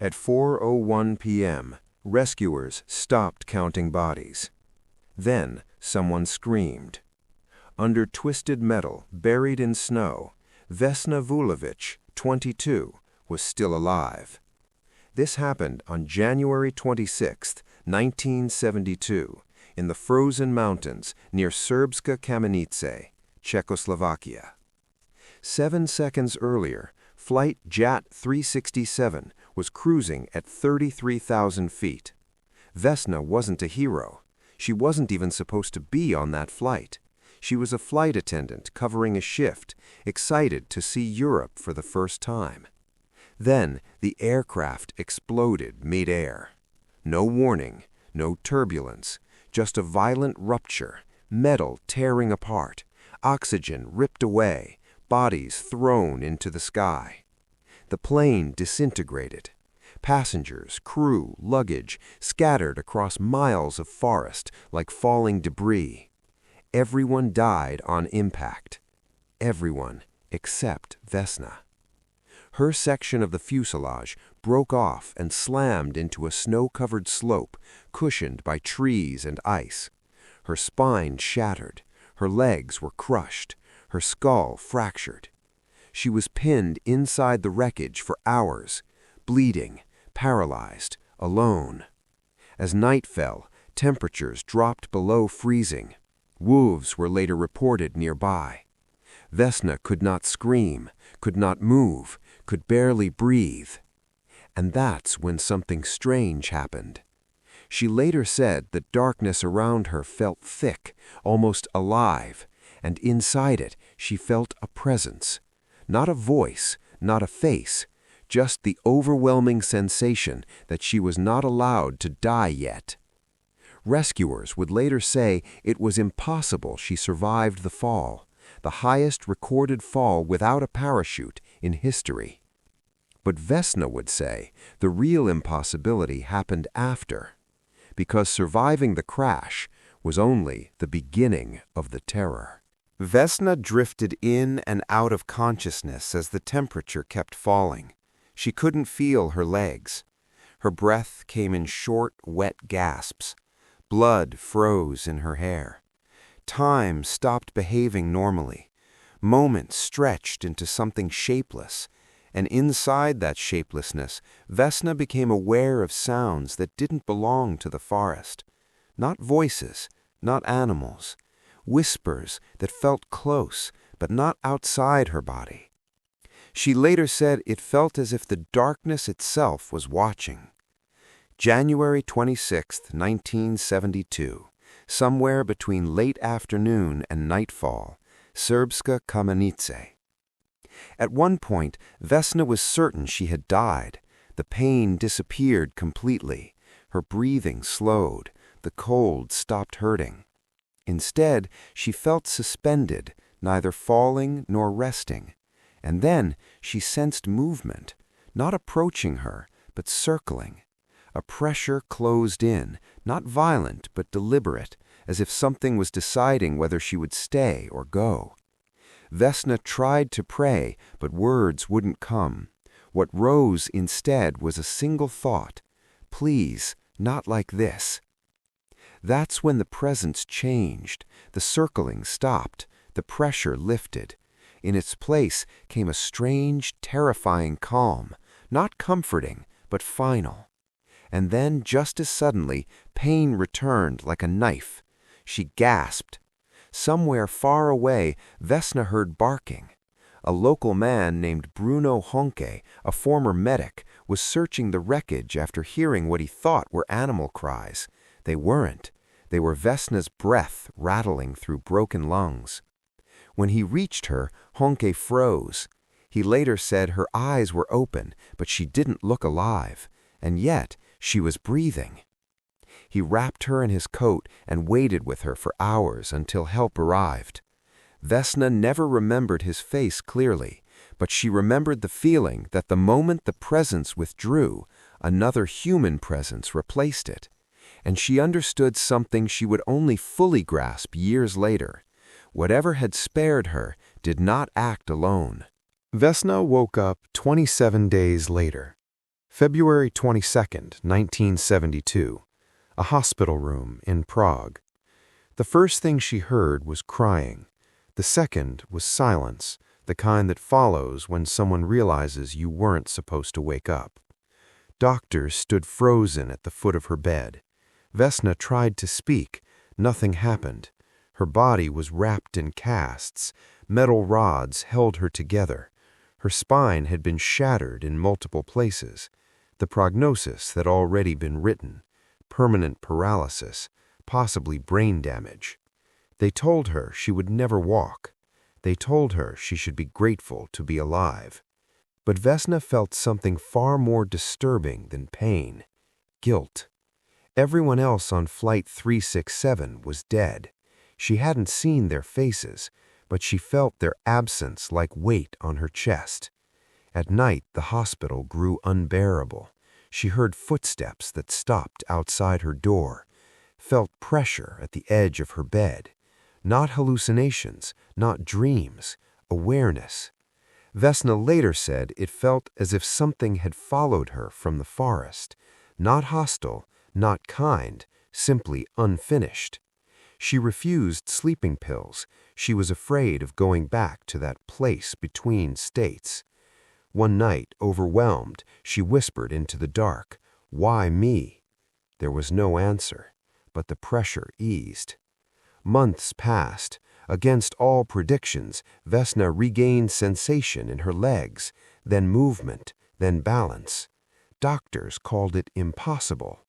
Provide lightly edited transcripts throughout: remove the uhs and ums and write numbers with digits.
At 4:01 p.m., rescuers stopped counting bodies. Then someone screamed. Under twisted metal, buried in snow, Vesna Vulovic, 22, was still alive. This happened on January 26, 1972, in the frozen mountains near Srbska Kamenice, Czechoslovakia. 7 seconds earlier, flight JAT 367 was cruising at 33,000 feet. Vesna wasn't a hero. She wasn't even supposed to be on that flight. She was a flight attendant covering a shift, excited to see Europe for the first time. Then the aircraft exploded mid-air. No warning, no turbulence, just a violent rupture, metal tearing apart, oxygen ripped away, bodies thrown into the sky. The plane disintegrated. Passengers, crew, luggage scattered across miles of forest like falling debris. Everyone died on impact. Everyone except Vesna. Her section of the fuselage broke off and slammed into a snow-covered slope cushioned by trees and ice. Her spine shattered. Her legs were crushed. Her skull fractured. She was pinned inside the wreckage for hours, bleeding, paralyzed, alone. As night fell, temperatures dropped below freezing. Wolves were later reported nearby. Vesna could not scream, could not move, could barely breathe. And that's when something strange happened. She later said the darkness around her felt thick, almost alive, and inside it she felt a presence. Not a voice, not a face, just the overwhelming sensation that she was not allowed to die yet. Rescuers would later say it was impossible she survived the fall, the highest recorded fall without a parachute in history. But Vesna would say the real impossibility happened after, because surviving the crash was only the beginning of the terror. Vesna drifted in and out of consciousness as the temperature kept falling. She couldn't feel her legs. Her breath came in short, wet gasps. Blood froze in her hair. Time stopped behaving normally. Moments stretched into something shapeless, and inside that shapelessness, Vesna became aware of sounds that didn't belong to the forest. Not voices, not animals. Whispers that felt close, but not outside her body. She later said it felt as if the darkness itself was watching. January 26, 1972, somewhere between late afternoon and nightfall, Srbska Kamenice. At one point, Vesna was certain she had died. The pain disappeared completely. Her breathing slowed. The cold stopped hurting. Instead, she felt suspended, neither falling nor resting. And then she sensed movement, not approaching her, but circling. A pressure closed in, not violent but deliberate, as if something was deciding whether she would stay or go. Vesna tried to pray, but words wouldn't come. What rose instead was a single thought: please, not like this. That's when the presence changed. The circling stopped. The pressure lifted. In its place came a strange, terrifying calm, not comforting, but final. And then, just as suddenly, pain returned like a knife. She gasped. Somewhere far away, Vesna heard barking. A local man named Bruno Honke, a former medic, was searching the wreckage after hearing what he thought were animal cries. They weren't. They were Vesna's breath rattling through broken lungs. When he reached her, Honke froze. He later said her eyes were open, but she didn't look alive. And yet, she was breathing. He wrapped her in his coat and waited with her for hours until help arrived. Vesna never remembered his face clearly, but she remembered the feeling that the moment the presence withdrew, another human presence replaced it. And she understood something she would only fully grasp years later. Whatever had spared her did not act alone. Vesna woke up 27 days later. February 22nd, 1972. A hospital room in Prague. The first thing she heard was crying. The second was silence, the kind that follows when someone realizes you weren't supposed to wake up. Doctors stood frozen at the foot of her bed. Vesna tried to speak. Nothing happened. Her body was wrapped in casts. Metal rods held her together. Her spine had been shattered in multiple places. The prognosis had already been written: permanent paralysis, possibly brain damage. They told her she would never walk. They told her she should be grateful to be alive. But Vesna felt something far more disturbing than pain: guilt. Everyone else on Flight 367 was dead. She hadn't seen their faces, but she felt their absence like weight on her chest. At night, the hospital grew unbearable. She heard footsteps that stopped outside her door, felt pressure at the edge of her bed. Not hallucinations, not dreams, awareness. Vesna later said it felt as if something had followed her from the forest, not hostile, not kind, simply unfinished. She refused sleeping pills. She was afraid of going back to that place between states. One night, overwhelmed, she whispered into the dark, "Why me?" There was no answer, but the pressure eased. Months passed. Against all predictions, Vesna regained sensation in her legs, then movement, then balance. Doctors called it impossible.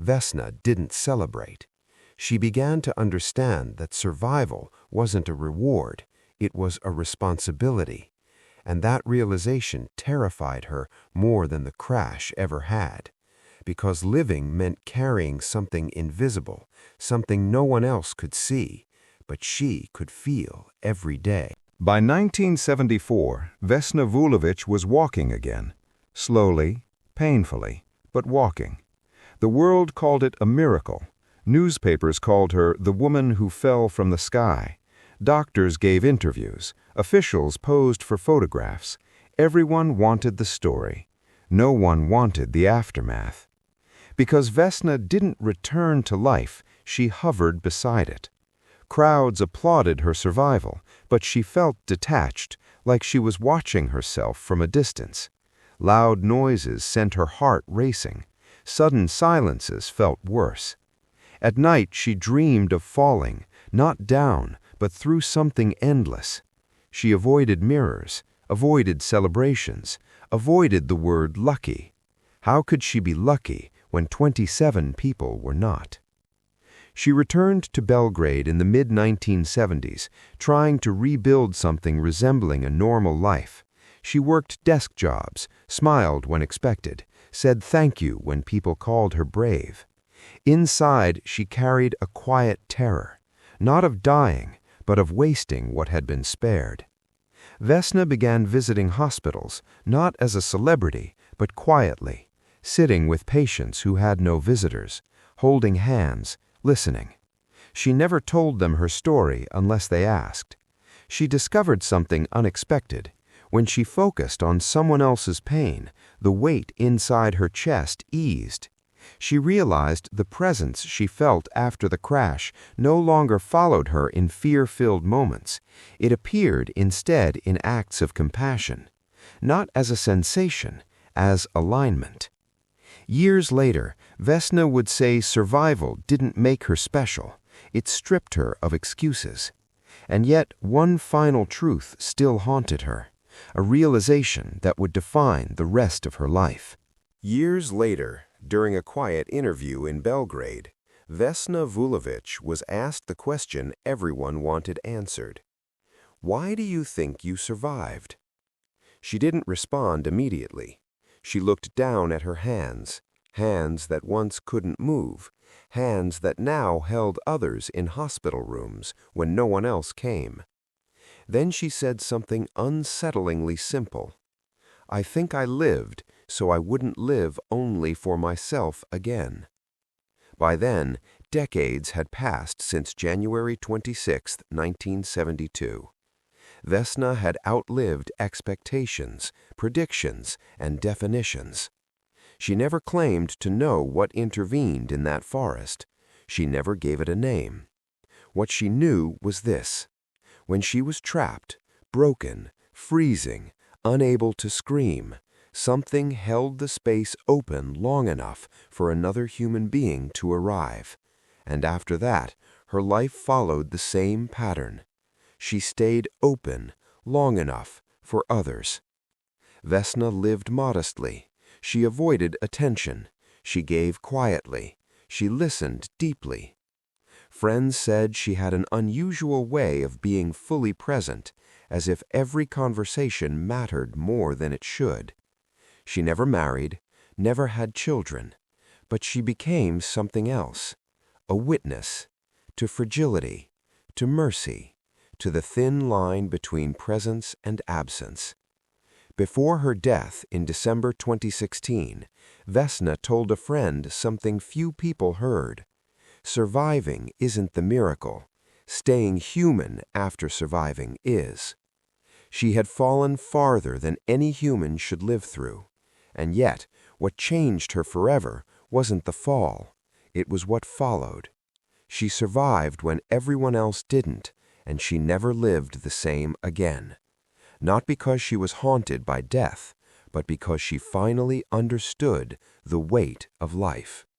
Vesna didn't celebrate. She began to understand that survival wasn't a reward, it was a responsibility. And that realization terrified her more than the crash ever had. Because living meant carrying something invisible, something no one else could see, but she could feel every day. By 1974, Vesna Vulović was walking again. Slowly, painfully, but walking. The world called it a miracle. Newspapers called her the woman who fell from the sky. Doctors gave interviews. Officials posed for photographs. Everyone wanted the story. No one wanted the aftermath. Because Vesna didn't return to life, she hovered beside it. Crowds applauded her survival, but she felt detached, like she was watching herself from a distance. Loud noises sent her heart racing. Sudden silences felt worse. At night she dreamed of falling, not down, but through something endless. She avoided mirrors, avoided celebrations, avoided the word lucky. How could she be lucky when 27 people were not? She returned to Belgrade in the mid-1970s, trying to rebuild something resembling a normal life. She worked desk jobs, smiled when expected, said thank you when people called her brave. Inside, she carried a quiet terror, not of dying, but of wasting what had been spared. Vesna began visiting hospitals, not as a celebrity, but quietly, sitting with patients who had no visitors, holding hands, listening. She never told them her story unless they asked. She discovered something unexpected. When she focused on someone else's pain, the weight inside her chest eased. She realized the presence she felt after the crash no longer followed her in fear-filled moments. It appeared instead in acts of compassion, not as a sensation, as alignment. Years later, Vesna would say survival didn't make her special. It stripped her of excuses. And yet one final truth still haunted her, a realization that would define the rest of her life. Years later, during a quiet interview in Belgrade, Vesna Vulović was asked the question everyone wanted answered. Why do you think you survived? She didn't respond immediately. She looked down at her hands, hands that once couldn't move, hands that now held others in hospital rooms when no one else came. Then she said something unsettlingly simple. I think I lived so I wouldn't live only for myself again. By then, decades had passed since January 26, 1972. Vesna had outlived expectations, predictions, and definitions. She never claimed to know what intervened in that forest. She never gave it a name. What she knew was this: when she was trapped, broken, freezing, unable to scream, something held the space open long enough for another human being to arrive. And after that, her life followed the same pattern. She stayed open long enough for others. Vesna lived modestly. She avoided attention. She gave quietly. She listened deeply. Friends said she had an unusual way of being fully present, as if every conversation mattered more than it should. She never married, never had children, but she became something else, a witness to fragility, to mercy, to the thin line between presence and absence. Before her death in December 2016, Vesna told a friend something few people heard. Surviving isn't the miracle. Staying human after surviving is. She had fallen farther than any human should live through. And yet, what changed her forever wasn't the fall. It was what followed. She survived when everyone else didn't, and she never lived the same again. Not because she was haunted by death, but because she finally understood the weight of life.